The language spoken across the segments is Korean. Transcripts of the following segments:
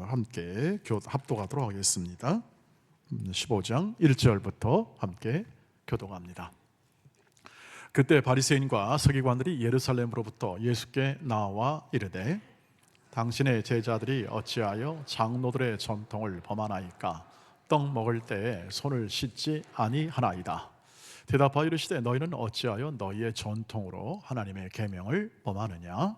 함께 합독하도록 하겠습니다. 15장 1절부터 함께 교독합니다. 그때 바리새인과 서기관들이 예루살렘으로부터 예수께 나와 이르되 당신의 제자들이 어찌하여 장로들의 전통을 범하나이까? 떡 먹을 때에 손을 씻지 아니하나이다. 대답하여 이르시되 너희는 어찌하여 너희의 전통으로 하나님의 계명을 범하느냐?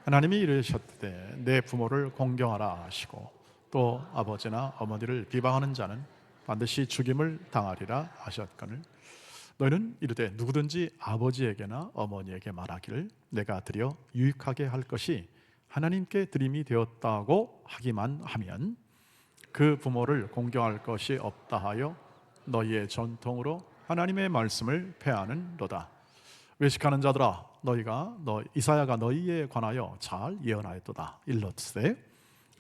하나님이 이르셨되 내 부모를 공경하라 하시고 또 아버지나 어머니를 비방하는 자는 반드시 죽임을 당하리라 하셨거늘 너희는 이르되 누구든지 아버지에게나 어머니에게 말하기를 내가 드려 유익하게 할 것이 하나님께 드림이 되었다고 하기만 하면 그 부모를 공경할 것이 없다 하여 너희의 전통으로 하나님의 말씀을 폐하는도다. 외식하는 자들아 이사야가 너희에 관하여 잘 예언하였도다. 일렀으되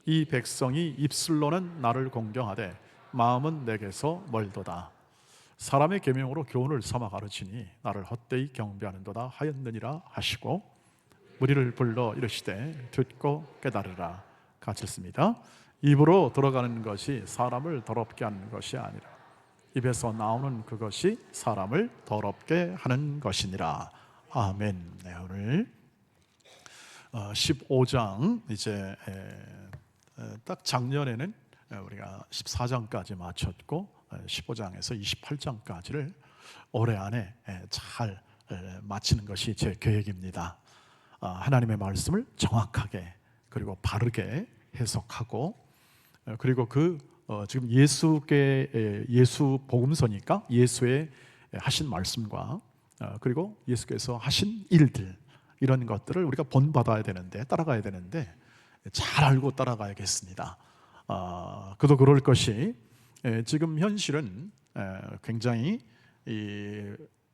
이 백성이 입술로는 나를 공경하되 마음은 내게서 멀도다. 사람의 계명으로 교훈을 삼아 가르치니 나를 헛되이 경배하는도다 하였느니라 하시고 무리를 불러 이르시되 듣고 깨달으라. 같이 읽습니다. 입으로 들어가는 것이 사람을 더럽게 하는 것이 아니라 입에서 나오는 그것이 사람을 더럽게 하는 것이니라. 아멘. 네, 오늘 15장 이제 딱 작년에는 우리가 14장까지 마쳤고 15장에서 28장까지를 올해 안에 잘 마치는 것이 제 계획입니다. 하나님의 말씀을 정확하게 그리고 바르게 해석하고 그리고 지금 예수 복음서니까 예수의 하신 말씀과 그리고 예수께서 하신 일들 이런 것들을 우리가 본받아야 되는데 따라가야 되는데 잘 알고 따라가야겠습니다. 그도 그럴 것이 지금 현실은 굉장히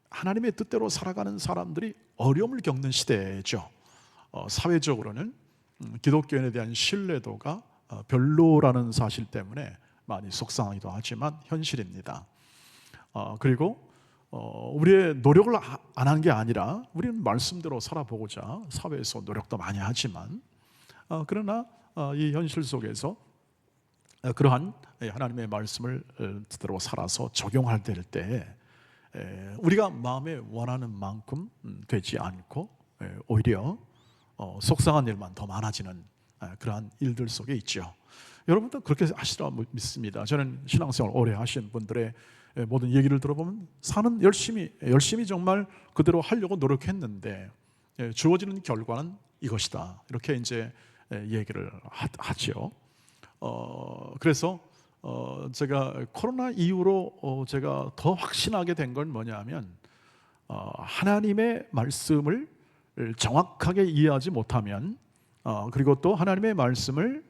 하나님의 뜻대로 살아가는 사람들이 어려움을 겪는 시대죠. 사회적으로는 기독교인에 대한 신뢰도가 별로라는 사실 때문에 많이 속상하기도 하지만 현실입니다. 그리고 우리의 노력을 안 한 게 아니라 우리는 말씀대로 살아보고자 사회에서 노력도 많이 하지만 그러나 이 현실 속에서 그러한 하나님의 말씀을 뜻대로 살아서 적용할 때 우리가 마음에 원하는 만큼 되지 않고 오히려 속상한 일만 더 많아지는 그러한 일들 속에 있죠. 여러분도 그렇게 하시라 믿습니다. 저는 신앙생활 오래 하신 분들의 모든 얘기를 들어보면 사는 열심히 정말 그대로 하려고 노력했는데 주어지는 결과는 이것이다. 이렇게 이제 얘기를 하죠. 그래서 제가 코로나 이후로 제가 더 확신하게 된 건 뭐냐면 하나님의 말씀을 정확하게 이해하지 못하면 그리고 또 하나님의 말씀을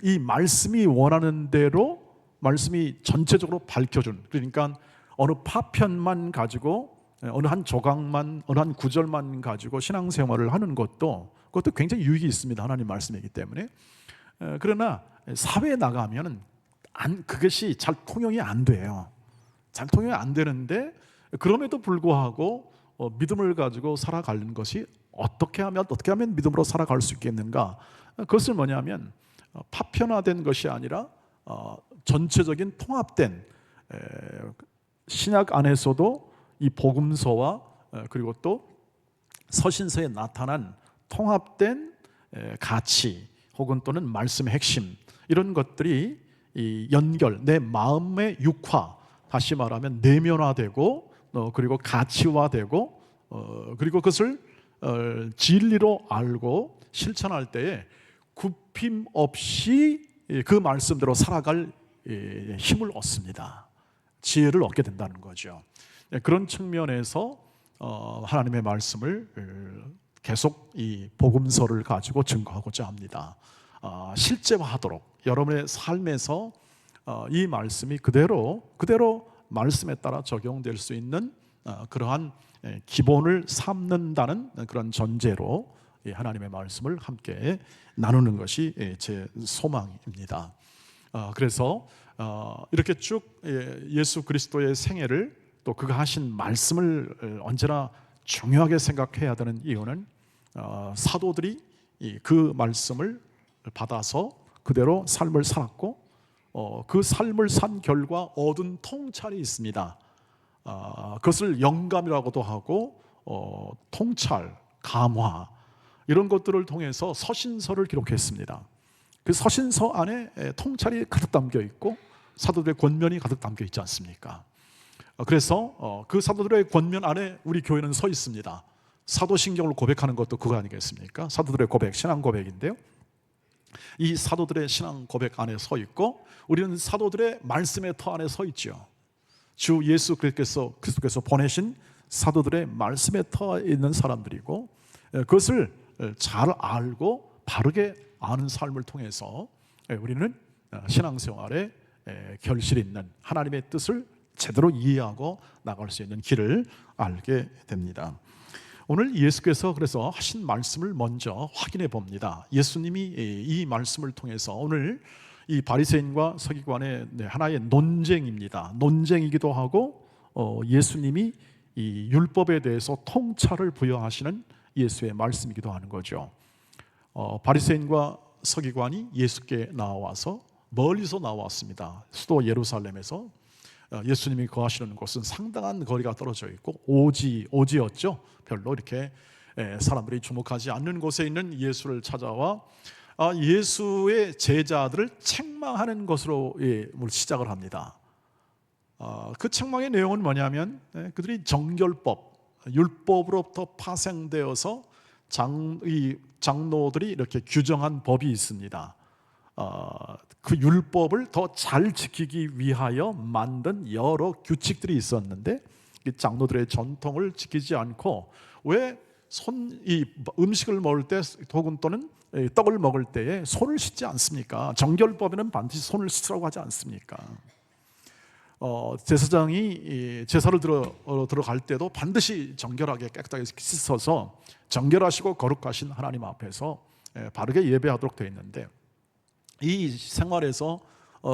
이 말씀이 원하는 대로 말씀이 전체적으로 밝혀준 그러니까 어느 파편만 가지고 어느 한 조각만 어느 한 구절만 가지고 신앙생활을 하는 그것도 굉장히 유익이 있습니다. 하나님 말씀이기 때문에. 그러나 사회에 나가면 그것이 잘 통용이 안 돼요. 잘 통용이 안 되는데 그럼에도 불구하고 믿음을 가지고 살아가는 것이 어떻게 하면 믿음으로 살아갈 수 있겠는가? 그것을 뭐냐면 파편화된 것이 아니라 전체적인 통합된 신약 안에서도 이 복음서와 그리고 또 서신서에 나타난 통합된 가치 혹은 또는 말씀의 핵심 이런 것들이 이 연결 내 마음의 육화 다시 말하면 내면화되고 그리고 가치화되고 그리고 그것을 진리로 알고 실천할 때에 굽힘 없이 그 말씀대로 살아갈 힘을 얻습니다. 지혜를 얻게 된다는 거죠. 그런 측면에서 하나님의 말씀을 계속 이 복음서를 가지고 증거하고자 합니다. 실제화하도록 여러분의 삶에서 이 말씀이 그대로 말씀에 따라 적용될 수 있는 그러한 기본을 삼는다는 그런 전제로 하나님의 말씀을 함께 나누는 것이 제 소망입니다. 그래서 이렇게 쭉 예수 그리스도의 생애를 또 그가 하신 말씀을 언제나 중요하게 생각해야 되는 이유는 사도들이 그 말씀을 받아서 그대로 삶을 살았고 그 삶을 산 결과 얻은 통찰이 있습니다. 그것을 영감이라고도 하고 통찰, 감화 이런 것들을 통해서 서신서를 기록했습니다. 그 서신서 안에 통찰이 가득 담겨 있고 사도들의 권면이 가득 담겨 있지 않습니까? 그래서 그 사도들의 권면 안에 우리 교회는 서 있습니다. 사도신경을 고백하는 것도 그거 아니겠습니까? 사도들의 고백, 신앙 고백인데요. 이 사도들의 신앙 고백 안에 서 있고 우리는 사도들의 말씀의 터 안에 서 있죠. 주 예수 그리스도께서 보내신 사도들의 말씀의 터에 있는 사람들이고 그것을 잘 알고 바르게 아는 삶을 통해서 우리는 신앙생활에 결실 있는 하나님의 뜻을 제대로 이해하고 나갈 수 있는 길을 알게 됩니다. 오늘 예수께서 그래서 하신 말씀을 먼저 확인해 봅니다. 예수님이 이 말씀을 통해서 오늘 이 바리새인과 서기관의 하나의 논쟁입니다. 논쟁이기도 하고 예수님이 이 율법에 대해서 통찰을 부여하시는 예수의 말씀이기도 하는 거죠. 바리새인과 서기관이 예수께 나와서 멀리서 나왔습니다. 수도 예루살렘에서 예수님이 거하시는 곳은 상당한 거리가 떨어져 있고 오지였죠. 별로 이렇게 사람들이 주목하지 않는 곳에 있는 예수를 찾아와 예수의 제자들을 책망하는 것으로 시작을 합니다. 그 책망의 내용은 뭐냐면 그들이 정결법, 율법으로부터 파생되어서 장로들이 이렇게 규정한 법이 있습니다. 그 율법을 더 잘 지키기 위하여 만든 여러 규칙들이 있었는데 장로들의 전통을 지키지 않고 왜 이 음식을 먹을 때 혹은 또는 떡을 먹을 때에 손을 씻지 않습니까? 정결법에는 반드시 손을 씻으라고 하지 않습니까? 제사장이 제사를 들어갈 때도 반드시 정결하게 깨끗하게 씻어서 정결하시고 거룩하신 하나님 앞에서 바르게 예배하도록 되어 있는데 이 생활에서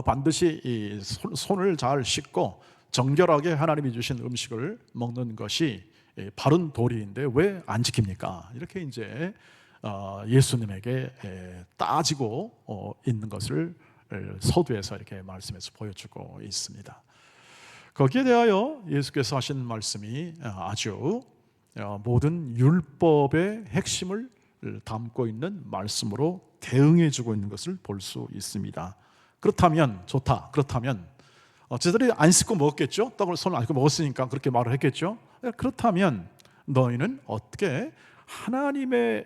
반드시 이 손을 잘 씻고 정결하게 하나님이 주신 음식을 먹는 것이 바른 도리인데 왜 안 지킵니까? 이렇게 이제 예수님에게 따지고 있는 것을 서두에서 이렇게 말씀해서 보여주고 있습니다. 거기에 대하여 예수께서 하신 말씀이 아주 모든 율법의 핵심을 담고 있는 말씀으로 대응해주고 있는 것을 볼 수 있습니다. 그렇다면 좋다. 그렇다면 제자들이 안 씻고 먹었겠죠? 떡을 손을 안 씻고 먹었으니까 그렇게 말을 했겠죠? 그렇다면 너희는 어떻게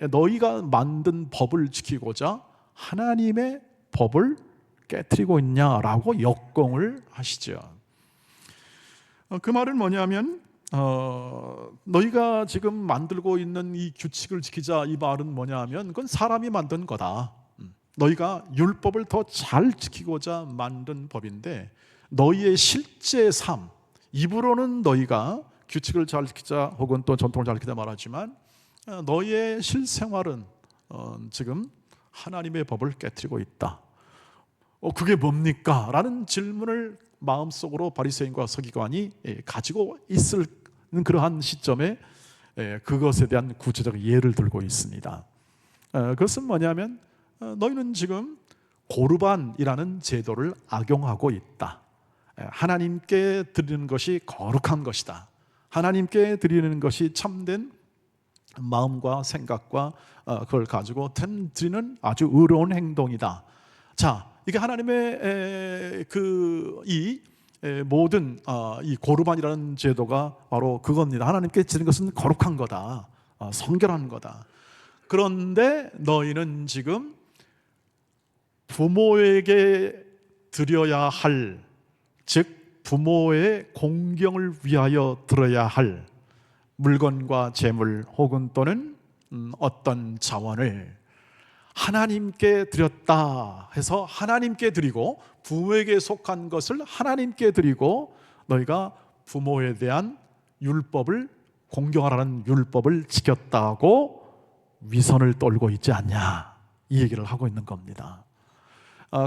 너희가 만든 법을 지키고자 하나님의 법을 깨트리고 있냐라고 역공을 하시죠. 그 말은 뭐냐면 너희가 지금 만들고 있는 이 규칙을 지키자 이 말은 뭐냐면 그건 사람이 만든 거다. 너희가 율법을 더 잘 지키고자 만든 법인데 너희의 실제 삶, 입으로는 너희가 규칙을 잘 지키자 혹은 또 전통을 잘 지키자 말하지만 너희의 실생활은 지금 하나님의 법을 깨트리고 있다. 그게 뭡니까? 라는 질문을 마음속으로 바리새인과 서기관이 가지고 있을 그러한 시점에 그것에 대한 구체적 예를 들고 있습니다. 그것은 뭐냐면 너희는 지금 고르반이라는 제도를 악용하고 있다. 하나님께 드리는 것이 거룩한 것이다. 하나님께 드리는 것이 참된 마음과 생각과 그걸 가지고 드리는 아주 의로운 행동이다. 자, 이게 하나님의 모든 이 고르반이라는 제도가 바로 그겁니다. 하나님께 드리는 것은 거룩한 거다. 성결한 거다. 그런데 너희는 지금 부모에게 드려야 할, 즉 부모의 공경을 위하여 드려야 할 물건과 재물 혹은 또는 어떤 자원을 하나님께 드렸다 해서 하나님께 드리고 부모에게 속한 것을 하나님께 드리고 너희가 부모에 대한 율법을 공경하라는 율법을 지켰다고 위선을 떨고 있지 않냐, 이 얘기를 하고 있는 겁니다.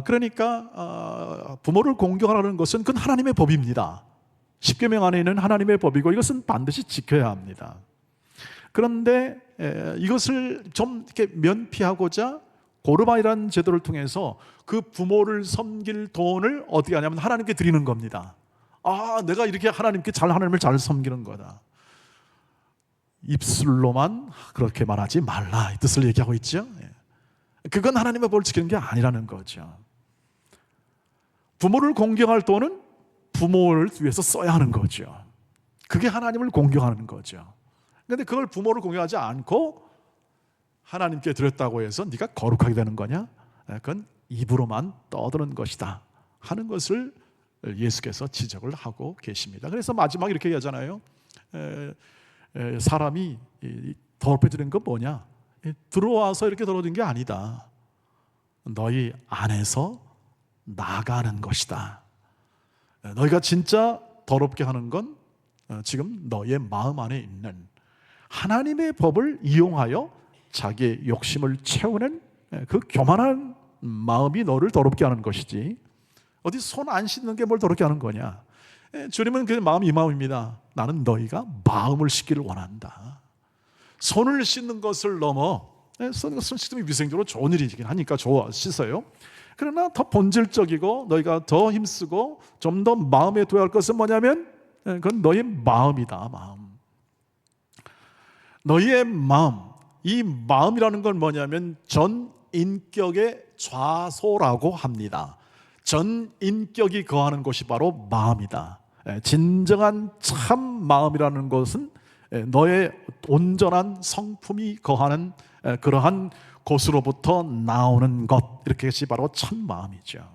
그러니까 부모를 공경하라는 것은 그건 하나님의 법입니다. 십계명 안에 있는 하나님의 법이고 이것은 반드시 지켜야 합니다. 그런데 이것을 좀 이렇게 면피하고자 고르반이라는 제도를 통해서 그 부모를 섬길 돈을 어떻게 하냐면 하나님께 드리는 겁니다. 내가 이렇게 하나님을 잘 섬기는 거다. 입술로만 그렇게 말하지 말라, 이 뜻을 얘기하고 있죠. 그건 하나님의 법을 지키는 게 아니라는 거죠. 부모를 공경할 돈은 부모를 위해서 써야 하는 거죠. 그게 하나님을 공경하는 거죠. 그런데 그걸 부모를 공경하지 않고 하나님께 드렸다고 해서 네가 거룩하게 되는 거냐? 그건 입으로만 떠드는 것이다 하는 것을 예수께서 지적을 하고 계십니다. 그래서 마지막에 이렇게 얘기하잖아요. 사람이 더럽혀지는 건 뭐냐? 들어와서 이렇게 더러워진 게 아니다. 너희 안에서 나가는 것이다. 너희가 진짜 더럽게 하는 건 지금 너희의 마음 안에 있는 하나님의 법을 이용하여 자기의 욕심을 채우는 그 교만한 마음이 너를 더럽게 하는 것이지, 어디 손 안 씻는 게 뭘 더럽게 하는 거냐? 주님은 그 마음이 이 마음입니다. 나는 너희가 마음을 씻기를 원한다. 손을 씻는 것을 넘어, 손을 씻으면 위생적으로 좋은 일이긴 하니까 씻어요. 그러나 더 본질적이고 너희가 더 힘쓰고 좀 더 마음에 둬야 할 것은 뭐냐면 그건 너희의 마음이다. 마음. 너희의 마음. 이 마음이라는 건 뭐냐면 전 인격의 좌소라고 합니다. 전 인격이 거하는 곳이 바로 마음이다. 진정한 참 마음이라는 것은 너의 온전한 성품이 거하는 그러한 곳으로부터 나오는 것, 이렇게 것이 바로 참 마음이죠.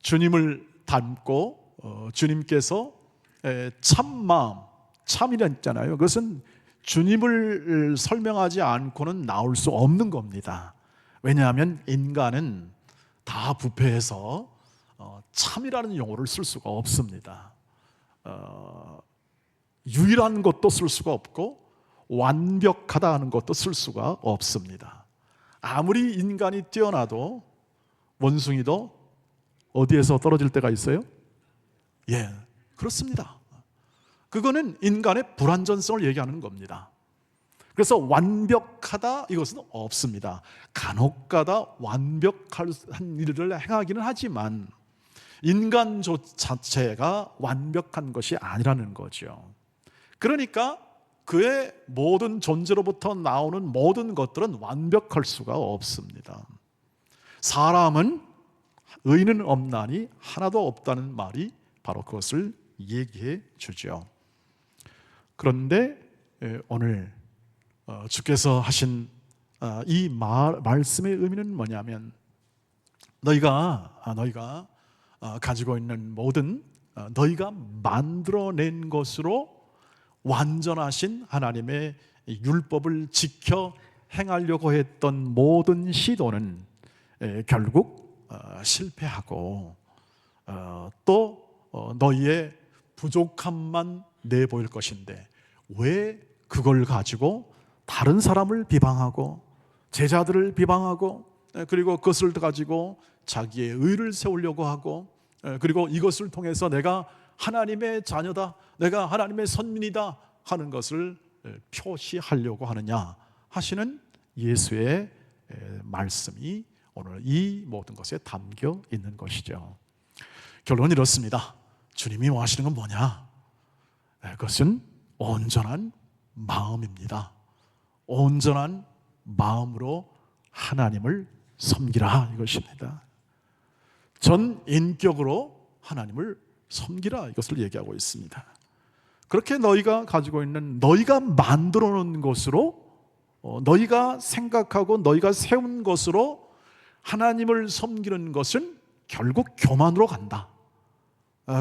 주님을 닮고 주님께서 참 마음, 참이라 했잖아요. 그것은 주님을 설명하지 않고는 나올 수 없는 겁니다. 왜냐하면 인간은 다 부패해서 참이라는 용어를 쓸 수가 없습니다. 유일한 것도 쓸 수가 없고 완벽하다 하는 것도 쓸 수가 없습니다. 아무리 인간이 뛰어나도 원숭이도 어디에서 떨어질 때가 있어요? 그렇습니다. 그거는 인간의 불완전성을 얘기하는 겁니다. 그래서 완벽하다 이것은 없습니다. 간혹가다 완벽한 일을 행하기는 하지만 인간 자체가 완벽한 것이 아니라는 거죠. 그러니까 그의 모든 존재로부터 나오는 모든 것들은 완벽할 수가 없습니다. 사람은 의인은 없나니 하나도 없다는 말이 바로 그것을 얘기해 주죠. 그런데 오늘 주께서 하신 이 말씀의 의미는 뭐냐면 너희가 가지고 있는 모든 너희가 만들어낸 것으로 완전하신 하나님의 율법을 지켜 행하려고 했던 모든 시도는 결국 실패하고 또 너희의 부족함만 내보일 것인데 왜 그걸 가지고 다른 사람을 비방하고 제자들을 비방하고 그리고 그것을 가지고 자기의 의를 세우려고 하고 그리고 이것을 통해서 내가 하나님의 자녀다, 내가 하나님의 선민이다 하는 것을 표시하려고 하느냐 하시는 예수의 말씀이 오늘 이 모든 것에 담겨 있는 것이죠. 결론은 이렇습니다. 주님이 원하시는 건 뭐냐? 그것은 온전한 마음입니다. 온전한 마음으로 하나님을 섬기라 이것입니다. 전 인격으로 하나님을 섬기라 이것을 얘기하고 있습니다. 그렇게 너희가 가지고 있는 너희가 만들어 놓은 것으로 너희가 생각하고 너희가 세운 것으로 하나님을 섬기는 것은 결국 교만으로 간다.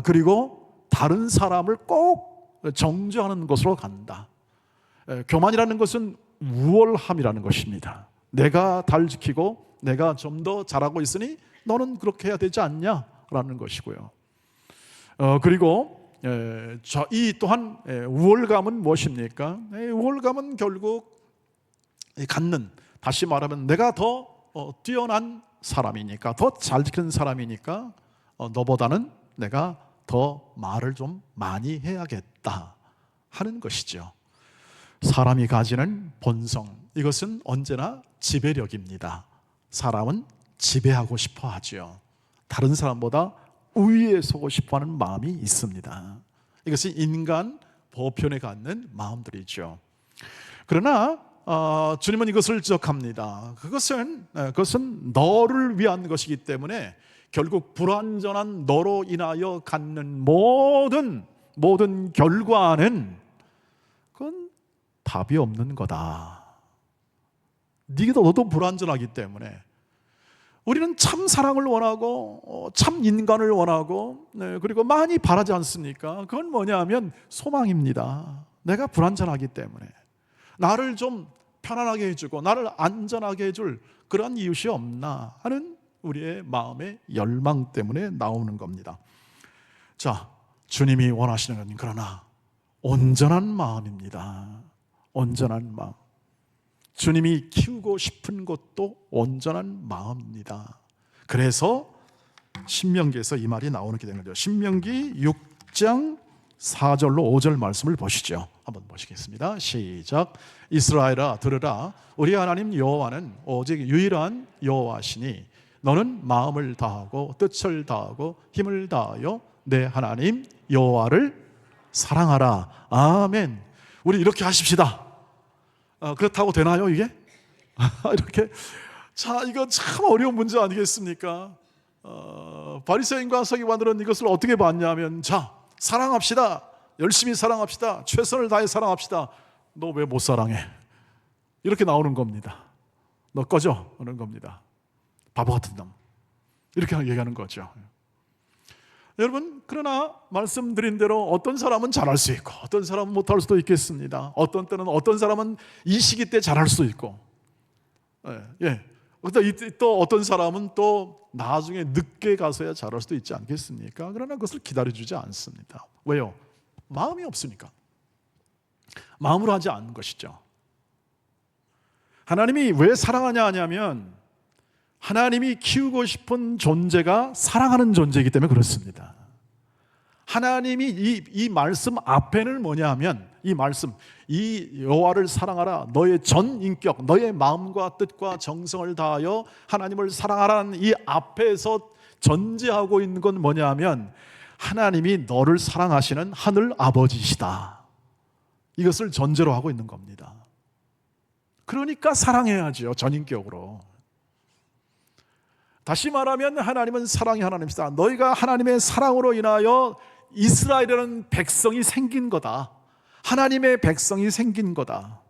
그리고 다른 사람을 꼭 정죄하는 것으로 간다. 교만이라는 것은 우월함이라는 것입니다. 내가 달 지키고 내가 좀 더 잘하고 있으니 너는 그렇게 해야 되지 않냐라는 것이고요. 그리고 이 또한 우월감은 무엇입니까? 우월감은 결국 갖는, 다시 말하면 내가 더 뛰어난 사람이니까, 더 잘 지키는 사람이니까 너보다는 내가 더 말을 좀 많이 해야겠다 하는 것이죠. 사람이 가지는 본성, 이것은 언제나 지배력입니다. 사람은 지배하고 싶어 하죠. 다른 사람보다 우위에 서고 싶어 하는 마음이 있습니다. 이것이 인간 보편에 갖는 마음들이죠. 그러나 주님은 이것을 지적합니다. 그것은 너를 위한 것이기 때문에 결국 불완전한 너로 인하여 갖는 모든 결과는 그건 답이 없는 거다. 너도 불완전하기 때문에 우리는 참 사랑을 원하고 참 인간을 원하고 그리고 많이 바라지 않습니까? 그건 뭐냐면 소망입니다. 내가 불완전하기 때문에 나를 좀 편안하게 해주고 나를 안전하게 해줄 그런 이웃이 없나 하는 우리의 마음의 열망 때문에 나오는 겁니다. 자, 주님이 원하시는 건 그러나 온전한 마음입니다. 온전한 마음. 주님이 키우고 싶은 것도 온전한 마음입니다. 그래서 신명기에서 이 말이 나오게 되는 거죠. 신명기 6장 4절로 5절 말씀을 보시죠. 한번 보시겠습니다. 시작. 이스라엘아 들으라. 우리 하나님 여호와는 오직 유일한 여호와시니 너는 마음을 다하고 뜻을 다하고 힘을 다하여 내 하나님 여호와를 사랑하라. 아멘. 우리 이렇게 하십시다. 그렇다고 되나요 이게? 이렇게 자, 이거 참 어려운 문제 아니겠습니까? 바리새인과 서기관들은 이것을 어떻게 봤냐면 자, 사랑합시다. 열심히 사랑합시다. 최선을 다해 사랑합시다. 너 왜 못 사랑해? 이렇게 나오는 겁니다. 너 꺼져 하는 겁니다. 바보 같은 놈. 이렇게 얘기하는 거죠. 여러분, 그러나 말씀드린 대로 어떤 사람은 잘할 수 있고 어떤 사람은 못할 수도 있겠습니다. 어떤 때는 어떤 사람은 이 시기 때 잘할 수 있고 또 어떤 사람은 또 나중에 늦게 가서야 잘할 수도 있지 않겠습니까? 그러나 그것을 기다려주지 않습니다. 왜요? 마음이 없으니까. 마음으로 하지 않는 것이죠. 하나님이 왜 사랑하냐 하냐면 하나님이 키우고 싶은 존재가 사랑하는 존재이기 때문에 그렇습니다. 하나님이 이 말씀 앞에는 뭐냐 하면 이 말씀, 이 여호와를 사랑하라. 너의 전 인격, 너의 마음과 뜻과 정성을 다하여 하나님을 사랑하라는 이 앞에서 전제하고 있는 건 뭐냐 하면 하나님이 너를 사랑하시는 하늘 아버지시다. 이것을 전제로 하고 있는 겁니다. 그러니까 사랑해야죠. 전인격으로. 다시 말하면 하나님은 사랑의 하나님이시다. 너희가 하나님의 사랑으로 인하여 이스라엘이라는 백성이 생긴 거다. 하나님의 백성이 생긴 거다.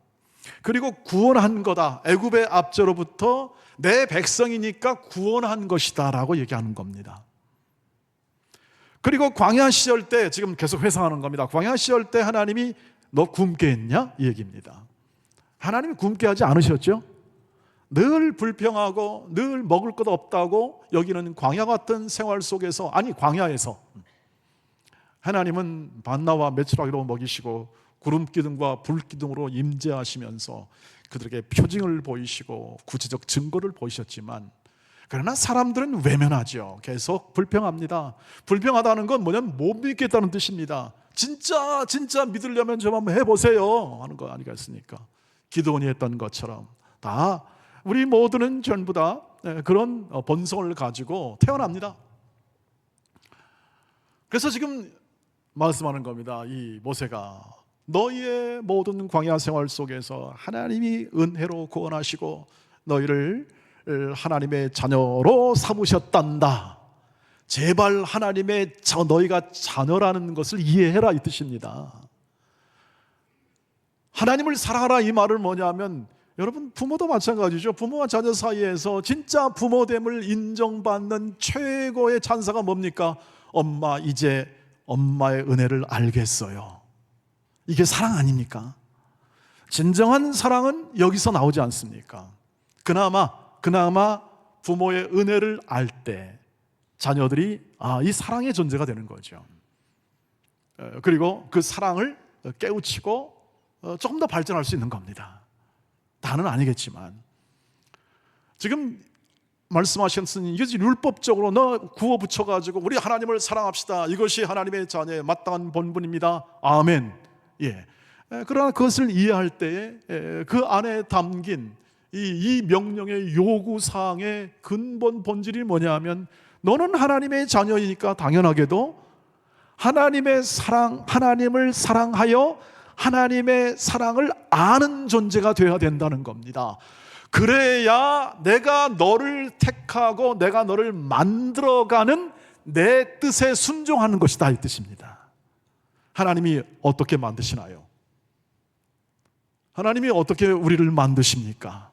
그리고 구원한 거다. 애굽의 압제로부터 내 백성이니까 구원한 것이다 라고 얘기하는 겁니다. 그리고 광야 시절 때 지금 계속 회상하는 겁니다. 광야 시절 때 하나님이 너 굶게 했냐? 이 얘기입니다. 하나님이 굶게 하지 않으셨죠? 늘 불평하고 늘 먹을 것 없다고 여기는 광야 같은 생활 속에서, 아니 광야에서 하나님은 만나와 메추라기로 먹이시고 구름 기둥과 불 기둥으로 임재하시면서 그들에게 표징을 보이시고 구체적 증거를 보이셨지만, 그러나 사람들은 외면하죠. 계속 불평합니다. 불평하다는 건 뭐냐면 못 믿겠다는 뜻입니다. 진짜 믿으려면 좀 한번 해보세요 하는 거 아니겠습니까? 기드온이 했던 것처럼 다 우리 모두는 전부 다 그런 본성을 가지고 태어납니다. 그래서 지금 말씀하는 겁니다. 이 모세가 너희의 모든 광야 생활 속에서 하나님이 은혜로 구원하시고 너희를 하나님의 자녀로 삼으셨단다. 제발 하나님의 너희가 자녀라는 것을 이해해라 이 뜻입니다. 하나님을 사랑하라 이 말은 뭐냐면, 여러분 부모도 마찬가지죠. 부모와 자녀 사이에서 진짜 부모됨을 인정받는 최고의 찬사가 뭡니까? 엄마 이제 엄마의 은혜를 알겠어요. 이게 사랑 아닙니까? 진정한 사랑은 여기서 나오지 않습니까? 그나마 부모의 은혜를 알 때 자녀들이 이 사랑의 존재가 되는 거죠. 그리고 그 사랑을 깨우치고 조금 더 발전할 수 있는 겁니다. 다는 아니겠지만 지금 말씀하셨으니 이것이 율법적으로 너 구호 붙여가지고 우리 하나님을 사랑합시다. 이것이 하나님의 자녀의 마땅한 본분입니다. 아멘. 예. 그러나 그것을 이해할 때에 그 안에 담긴 이 명령의 요구사항의 근본 본질이 뭐냐면, 너는 하나님의 자녀이니까 당연하게도 하나님의 사랑, 하나님을 사랑하여 하나님의 사랑을 아는 존재가 되어야 된다는 겁니다. 그래야 내가 너를 택하고 내가 너를 만들어가는 내 뜻에 순종하는 것이다, 이 뜻입니다. 하나님이 어떻게 만드시나요? 하나님이 어떻게 우리를 만드십니까?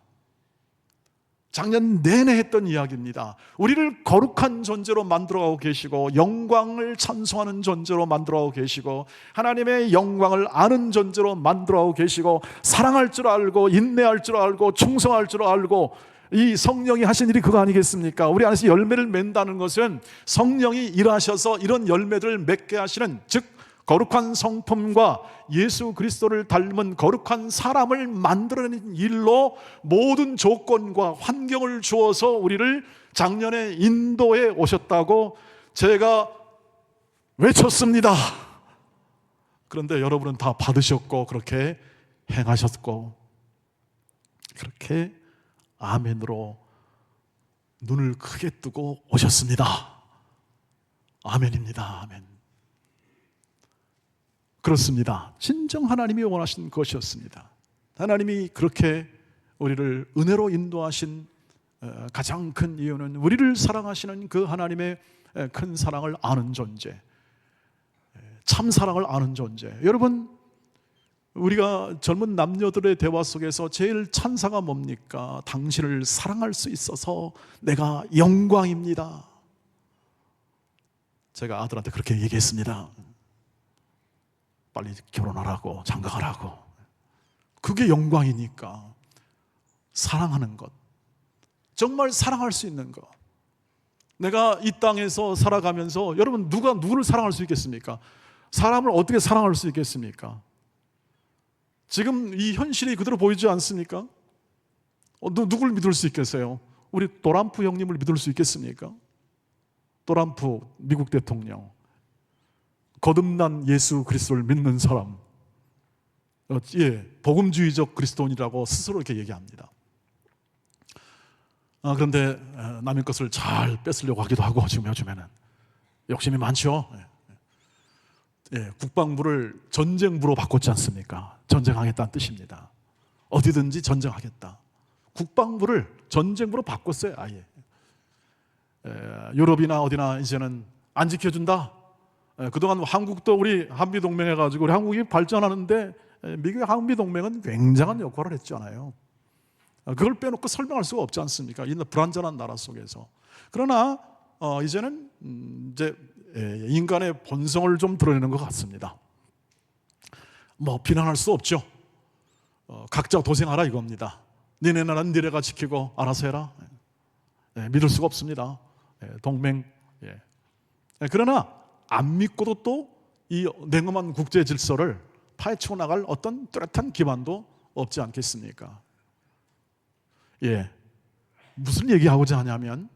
작년 내내 했던 이야기입니다. 우리를 거룩한 존재로 만들어가고 계시고 영광을 찬송하는 존재로 만들어가고 계시고 하나님의 영광을 아는 존재로 만들어가고 계시고 사랑할 줄 알고 인내할 줄 알고 충성할 줄 알고, 이 성령이 하신 일이 그거 아니겠습니까? 우리 안에서 열매를 맺는다는 것은 성령이 일하셔서 이런 열매들을 맺게 하시는, 즉 거룩한 성품과 예수 그리스도를 닮은 거룩한 사람을 만들어내는 일로 모든 조건과 환경을 주어서 우리를 작년에 인도해 오셨다고 제가 외쳤습니다. 그런데 여러분은 다 받으셨고 그렇게 행하셨고 그렇게 아멘으로 눈을 크게 뜨고 오셨습니다. 아멘입니다. 아멘. 그렇습니다. 진정 하나님이 원하신 것이었습니다. 하나님이 그렇게 우리를 은혜로 인도하신 가장 큰 이유는 우리를 사랑하시는 그 하나님의 큰 사랑을 아는 존재, 참 사랑을 아는 존재. 여러분, 우리가 젊은 남녀들의 대화 속에서 제일 찬사가 뭡니까? 당신을 사랑할 수 있어서 내가 영광입니다. 제가 아들한테 그렇게 얘기했습니다. 빨리 결혼하라고, 장가가라고. 그게 영광이니까. 사랑하는 것, 정말 사랑할 수 있는 것. 내가 이 땅에서 살아가면서 여러분, 누가 누구를 사랑할 수 있겠습니까? 사람을 어떻게 사랑할 수 있겠습니까? 지금 이 현실이 그대로 보이지 않습니까? 누굴 믿을 수 있겠어요? 우리 도람프 형님을 믿을 수 있겠습니까? 도람프 미국 대통령, 거듭난 예수 그리스도를 믿는 사람, 복음주의적 그리스도인이라고 스스로 이렇게 얘기합니다. 그런데 남의 것을 잘 뺏으려고 하기도 하고, 지금 요즘에는 욕심이 많죠. 국방부를 전쟁부로 바꿨지 않습니까? 전쟁하겠다는 뜻입니다. 어디든지 전쟁하겠다. 국방부를 전쟁부로 바꿨어요, 아예. 유럽이나 어디나 이제는 안 지켜준다. 그동안 한국도 우리 한미동맹 해가지고 우리 한국이 발전하는데 미국의 한미동맹은 굉장한 역할을 했잖아요. 그걸 빼놓고 설명할 수가 없지 않습니까? 이 불완전한 나라 속에서. 그러나 이제는 이제 인간의 본성을 좀 드러내는 것 같습니다. 뭐 비난할 수 없죠. 각자 도생하라 이겁니다. 니네 나라는 니네가 지키고 알아서 해라. 믿을 수가 없습니다. 동맹. 그러나 안 믿고도 또 이 냉엄한 국제 질서를 파헤치고 나갈 어떤 뚜렷한 기반도 없지 않겠습니까? 무슨 얘기하고자 하냐면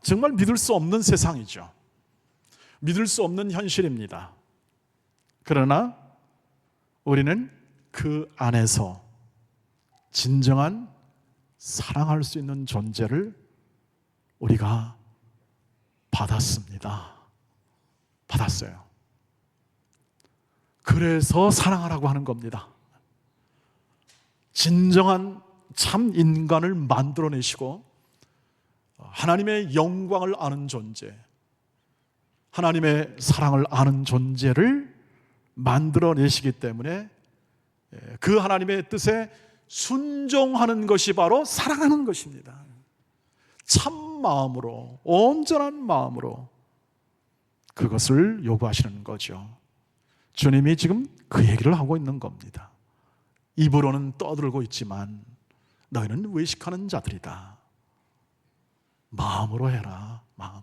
정말 믿을 수 없는 세상이죠. 믿을 수 없는 현실입니다. 그러나 우리는 그 안에서 진정한 사랑할 수 있는 존재를 우리가 받았습니다. 받았어요. 그래서 사랑하라고 하는 겁니다. 진정한 참 인간을 만들어내시고 하나님의 영광을 아는 존재, 하나님의 사랑을 아는 존재를 만들어내시기 때문에 그 하나님의 뜻에 순종하는 것이 바로 사랑하는 것입니다. 참 마음으로, 온전한 마음으로 그것을 요구하시는 거죠. 주님이 지금 그 얘기를 하고 있는 겁니다. 입으로는 떠들고 있지만 너희는 외식하는 자들이다. 마음으로 해라. 마음.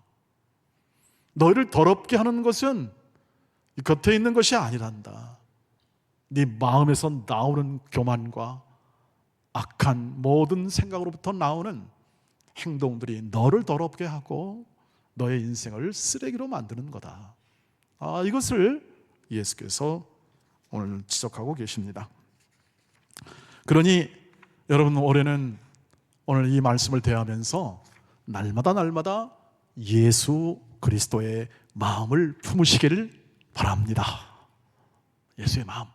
너희를 더럽게 하는 것은 겉에 있는 것이 아니란다. 네 마음에서 나오는 교만과 악한 모든 생각으로부터 나오는 행동들이 너를 더럽게 하고 너의 인생을 쓰레기로 만드는 거다. 이것을 예수께서 오늘 지적하고 계십니다. 그러니 여러분 올해는 오늘 이 말씀을 대하면서 날마다 예수 그리스도의 마음을 품으시기를 바랍니다. 예수의 마음.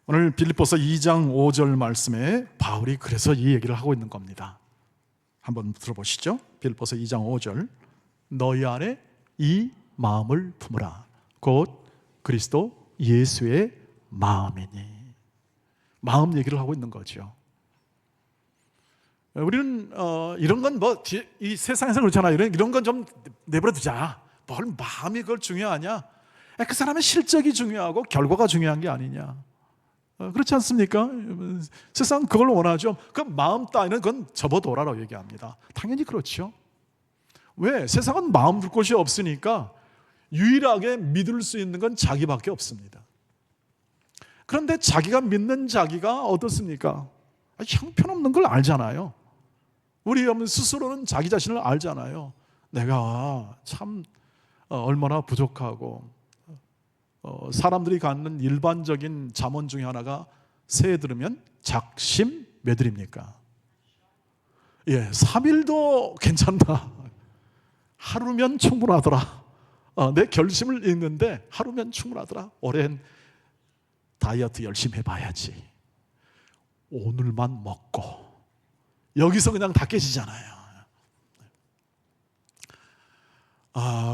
오늘 빌립보서 2장 5절 말씀에 바울이 그래서 이 얘기를 하고 있는 겁니다. 한번 들어보시죠. 빌립보서 2장 5절. 너희 안에 이 마음을 품으라. 곧 그리스도 예수의 마음이니. 마음 얘기를 하고 있는 거죠. 우리는 이런 건 뭐 이 세상에서 그렇잖아요. 이런 건 좀 내버려 두자. 뭘 마음이 그걸 중요하냐? 그 사람의 실적이 중요하고 결과가 중요한 게 아니냐? 그렇지 않습니까? 세상 그걸 원하죠. 그 마음 따위는 그건 접어둬라라고 얘기합니다. 당연히 그렇죠. 왜? 세상은 마음 둘 곳이 없으니까 유일하게 믿을 수 있는 건 자기밖에 없습니다. 그런데 자기가 믿는 자기가 어떻습니까? 형편없는 걸 알잖아요. 우리 스스로는 자기 자신을 알잖아요. 내가 참 얼마나 부족하고, 사람들이 갖는 일반적인 잠언 중에 하나가 새해 들으면 작심 몇 일입니까? 3일도 괜찮다. 하루면 충분하더라. 내 결심을 읽는데 하루면 충분하더라. 올해는 다이어트 열심히 해봐야지. 오늘만 먹고. 여기서 그냥 다 깨지잖아요.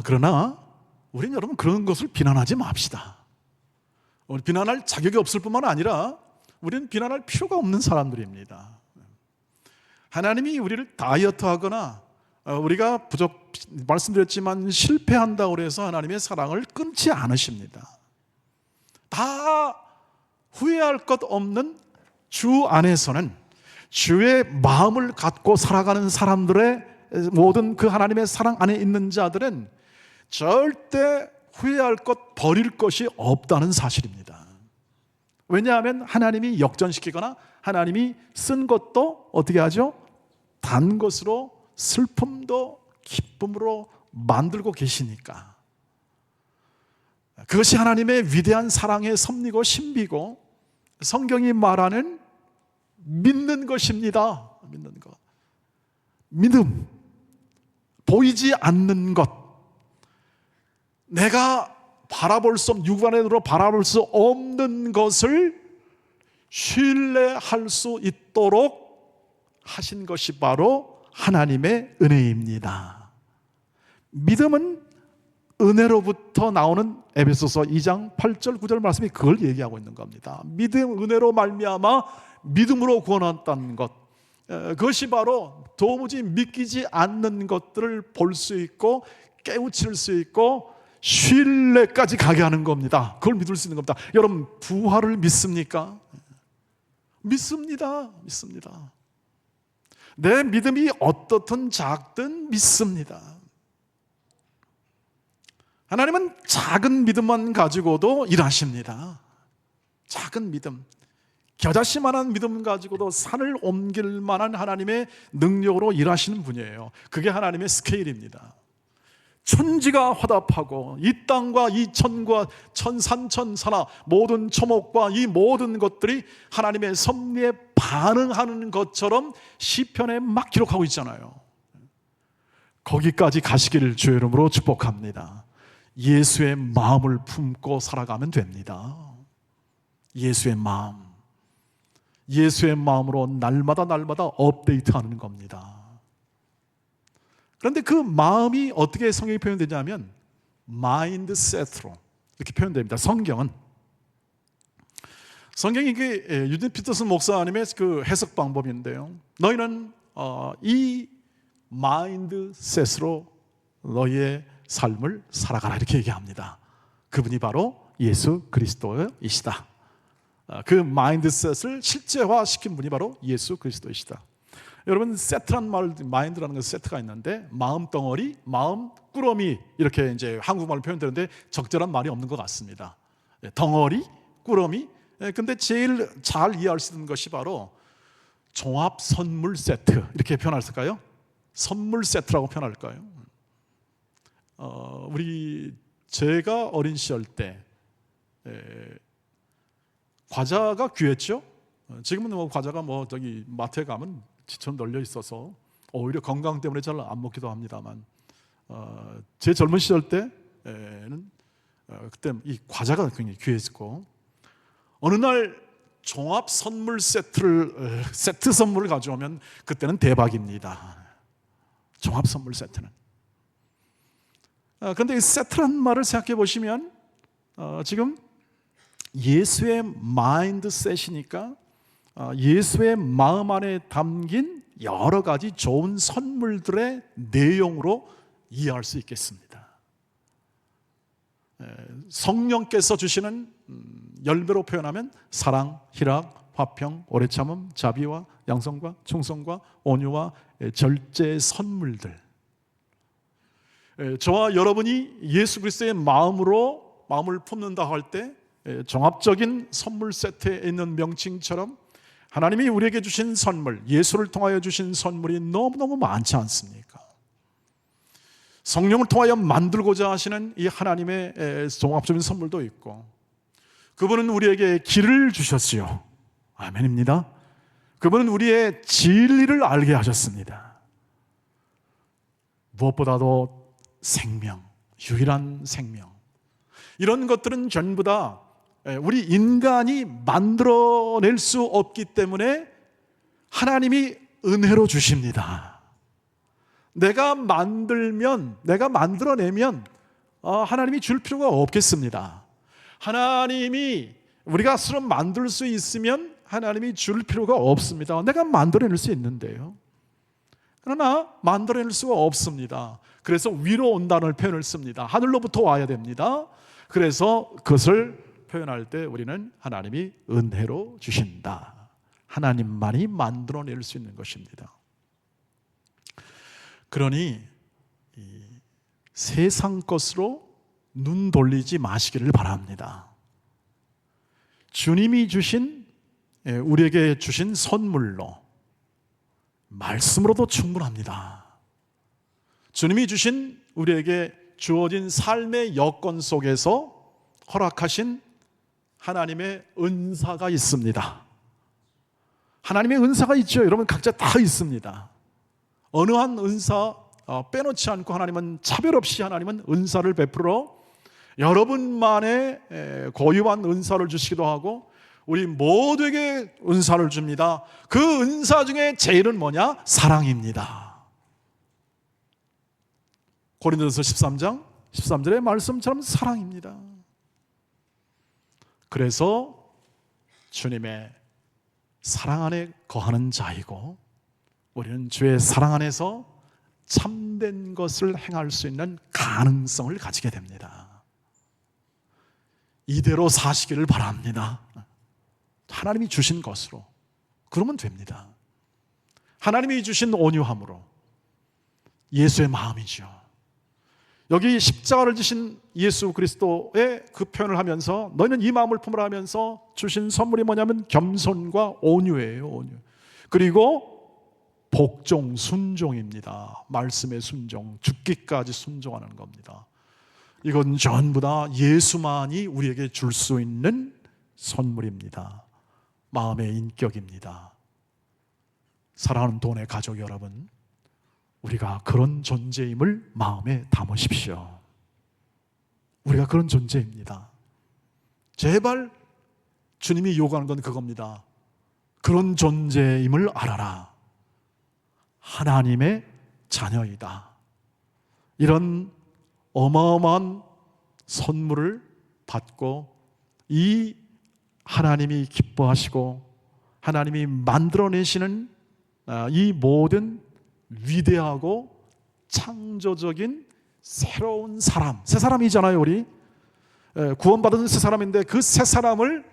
그러나 우리는 여러분 그런 것을 비난하지 맙시다. 비난할 자격이 없을 뿐만 아니라 우리는 비난할 필요가 없는 사람들입니다. 하나님이 우리를 다이어트하거나 우리가 말씀드렸지만 실패한다고 해서 하나님의 사랑을 끊지 않으십니다. 다 후회할 것 없는 주 안에서는 주의 마음을 갖고 살아가는 사람들의 모든 그 하나님의 사랑 안에 있는 자들은 절대 후회할 것, 버릴 것이 없다는 사실입니다. 왜냐하면 하나님이 역전시키거나 하나님이 쓴 것도 어떻게 하죠? 단 것으로 슬픔도 기쁨으로 만들고 계시니까. 그것이 하나님의 위대한 사랑의 섭리고 신비고 성경이 말하는 믿는 것입니다. 믿는 것. 믿음. 보이지 않는 것. 내가 육안으로 바라볼 수 없는 것을 신뢰할 수 있도록 하신 것이 바로 하나님의 은혜입니다. 믿음은 은혜로부터 나오는 에베소서 2장 8절 9절 말씀이 그걸 얘기하고 있는 겁니다. 믿음, 은혜로 말미암아 믿음으로 구원받았다는 것, 그것이 바로 도무지 믿기지 않는 것들을 볼 수 있고 깨우칠 수 있고 신뢰까지 가게 하는 겁니다. 그걸 믿을 수 있는 겁니다. 여러분 부활을 믿습니까? 믿습니다. 믿습니다. 내 믿음이 어떻든 작든 믿습니다. 하나님은 작은 믿음만 가지고도 일하십니다. 작은 믿음, 겨자씨만한 믿음 가지고도 산을 옮길 만한 하나님의 능력으로 일하시는 분이에요. 그게 하나님의 스케일입니다. 천지가 화답하고 이 땅과 이 천과 천산천사나 모든 초목과 이 모든 것들이 하나님의 섭리에 반응하는 것처럼 시편에 막 기록하고 있잖아요. 거기까지 가시기를 주의 이름으로 축복합니다. 예수의 마음을 품고 살아가면 됩니다. 예수의 마음, 예수의 마음으로 날마다 업데이트하는 겁니다. 그런데 그 마음이 어떻게 성경이 표현되냐면 마인드셋으로 이렇게 표현됩니다. 성경이 유진 피터슨 목사님의 그 해석 방법인데요. 너희는 이 마인드셋으로 너희의 삶을 살아가라 이렇게 얘기합니다. 그분이 바로 예수 그리스도이시다. 그 마인드셋을 실제화시킨 분이 바로 예수 그리스도이시다. 여러분 세트란 말, 마인드라는 건 세트가 있는데 마음 덩어리, 마음 꾸러미 이렇게 이제 한국말로 표현되는데 적절한 말이 없는 것 같습니다. 덩어리, 꾸러미. 근데 제일 잘 이해할 수 있는 것이 바로 종합 선물 세트 이렇게 표현할까요? 선물 세트라고 표현할까요? 제가 어린 시절 때 과자가 귀했죠. 지금은 뭐 과자가 뭐 저기 마트에 가면 지천 널려 있어서 오히려 건강 때문에 잘 안 먹기도 합니다만, 제 젊은 시절 때는 그때 이 과자가 굉장히 귀했고, 어느 날 종합 선물 세트 선물을 가져오면 그때는 대박입니다. 종합 선물 세트는. 그런데 이 세트란 말을 생각해 보시면 지금 예수의 마인드셋이니까 예수의 마음 안에 담긴 여러 가지 좋은 선물들의 내용으로 이해할 수 있겠습니다. 성령께서 주시는 열매로 표현하면 사랑, 희락, 화평, 오래 참음, 자비와 양성과 충성과 온유와 절제의 선물들. 저와 여러분이 예수 그리스도의 마음을 품는다 할 때 종합적인 선물 세트에 있는 명칭처럼 하나님이 우리에게 주신 선물, 예수를 통하여 주신 선물이 너무너무 많지 않습니까? 성령을 통하여 만들고자 하시는 이 하나님의 종합적인 선물도 있고, 그분은 우리에게 길을 주셨지요. 아멘입니다. 그분은 우리의 진리를 알게 하셨습니다. 무엇보다도 생명, 유일한 생명, 이런 것들은 전부 다 우리 인간이 만들어낼 수 없기 때문에 하나님이 은혜로 주십니다. 내가 만들어내면 하나님이 줄 필요가 없겠습니다. 하나님이 우리가 스스로 만들 수 있으면 하나님이 줄 필요가 없습니다. 내가 만들어낼 수 있는데요. 그러나 만들어낼 수가 없습니다. 그래서 위로 온다는 표현을 씁니다. 하늘로부터 와야 됩니다. 그래서 그것을 표현할 때 우리는 하나님이 은혜로 주신다, 하나님만이 만들어낼 수 있는 것입니다. 그러니 이 세상 것으로 눈 돌리지 마시기를 바랍니다. 주님이 주신, 우리에게 주신 선물로, 말씀으로도 충분합니다. 주님이 주신, 우리에게 주어진 삶의 여건 속에서 허락하신 하나님의 은사가 있습니다. 하나님의 은사가 있죠. 여러분 각자 다 있습니다. 어느 한 은사 빼놓지 않고 하나님은 차별 없이 하나님은 은사를 베풀어 여러분만의 고유한 은사를 주시기도 하고 우리 모두에게 은사를 줍니다. 그 은사 중에 제일은 뭐냐? 사랑입니다. 고린도전서 13장 13절의 말씀처럼 사랑입니다. 그래서 주님의 사랑 안에 거하는 자이고 우리는 주의 사랑 안에서 참된 것을 행할 수 있는 가능성을 가지게 됩니다. 이대로 사시기를 바랍니다. 하나님이 주신 것으로 그러면 됩니다. 하나님이 주신 온유함으로, 예수의 마음이죠. 여기 십자가를 지신 예수 그리스도의 그 표현을 하면서 너희는 이 마음을 품으라 하면서 주신 선물이 뭐냐면 겸손과 온유예요. 온유. 그리고 복종, 순종입니다. 말씀의 순종, 죽기까지 순종하는 겁니다. 이건 전부 다 예수만이 우리에게 줄 수 있는 선물입니다. 마음의 인격입니다. 사랑하는 돈의 가족 여러분, 우리가 그런 존재임을 마음에 담으십시오. 우리가 그런 존재입니다. 제발 주님이 요구하는 건 그겁니다. 그런 존재임을 알아라. 하나님의 자녀이다. 이런 어마어마한 선물을 받고 이 하나님이 기뻐하시고 하나님이 만들어내시는 이 모든 위대하고 창조적인 새로운 사람, 새 사람이잖아요. 우리 구원받은 새 사람인데 그 새 사람을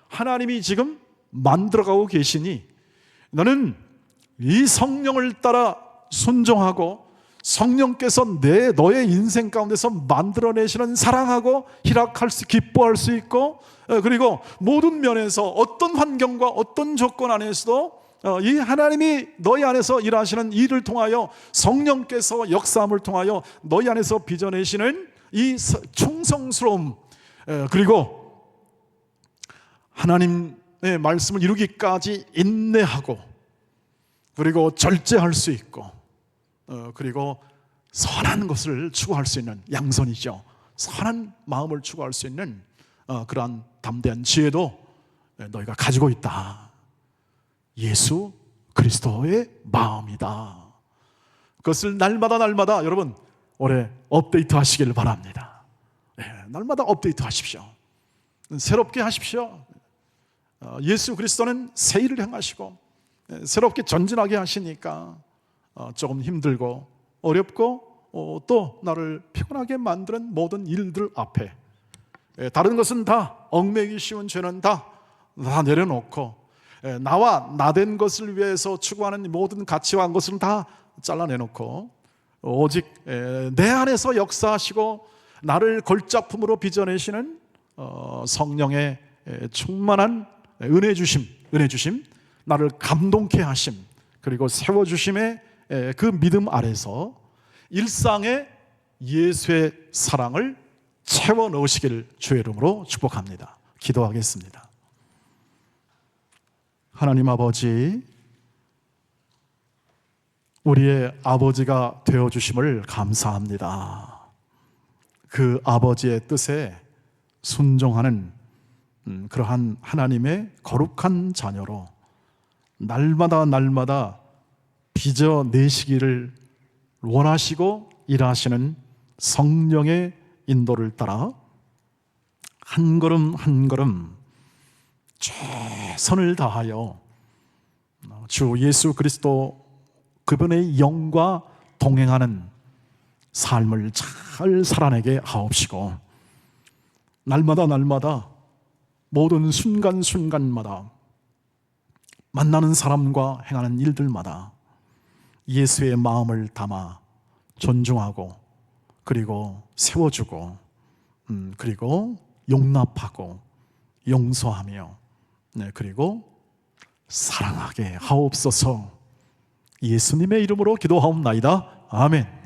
하나님이 지금 만들어가고 계시니 너는 이 성령을 따라 순종하고 성령께서 너의 인생 가운데서 만들어내시는 사랑하고 희락할 수, 기뻐할 수 있고, 그리고 모든 면에서 어떤 환경과 어떤 조건 안에서도 이 하나님이 너희 안에서 일하시는 일을 통하여 성령께서 역사함을 통하여 너희 안에서 빚어내시는 이 충성스러움, 그리고 하나님의 말씀을 이루기까지 인내하고, 그리고 절제할 수 있고, 그리고 선한 것을 추구할 수 있는, 양선이죠. 선한 마음을 추구할 수 있는 그러한 담대한 지혜도 너희가 가지고 있다. 예수 그리스도의 마음이다. 그것을 날마다 여러분 올해 업데이트 하시길 바랍니다. 날마다 업데이트 하십시오. 새롭게 하십시오. 예수 그리스도는 새 일을 행하시고 새롭게 전진하게 하시니까 조금 힘들고 어렵고 또 나를 피곤하게 만드는 모든 일들 앞에 다른 것은 다, 얽매이기 쉬운 죄는 다 내려놓고 나와 나된 것을 위해서 추구하는 모든 가치와 것은 다 잘라내놓고 오직 내 안에서 역사하시고 나를 걸작품으로 빚어내시는 성령의 충만한 은혜 주심, 나를 감동케 하심, 그리고 세워주심의 그 믿음 아래서 일상의 예수의 사랑을 채워 넣으시길 주의 이름으로 축복합니다. 기도하겠습니다. 하나님 아버지, 우리의 아버지가 되어주심을 감사합니다. 그 아버지의 뜻에 순종하는 그러한 하나님의 거룩한 자녀로 날마다 빚어내시기를 원하시고 일하시는 성령의 인도를 따라 한 걸음 한 걸음 최선을 다하여 주 예수 그리스도 그분의 영과 동행하는 삶을 잘 살아내게 하옵시고, 날마다 모든 순간순간마다 만나는 사람과 행하는 일들마다 예수의 마음을 담아 존중하고, 그리고 세워주고, 그리고 용납하고 용서하며, 그리고 사랑하게 하옵소서. 예수님의 이름으로 기도하옵나이다. 아멘.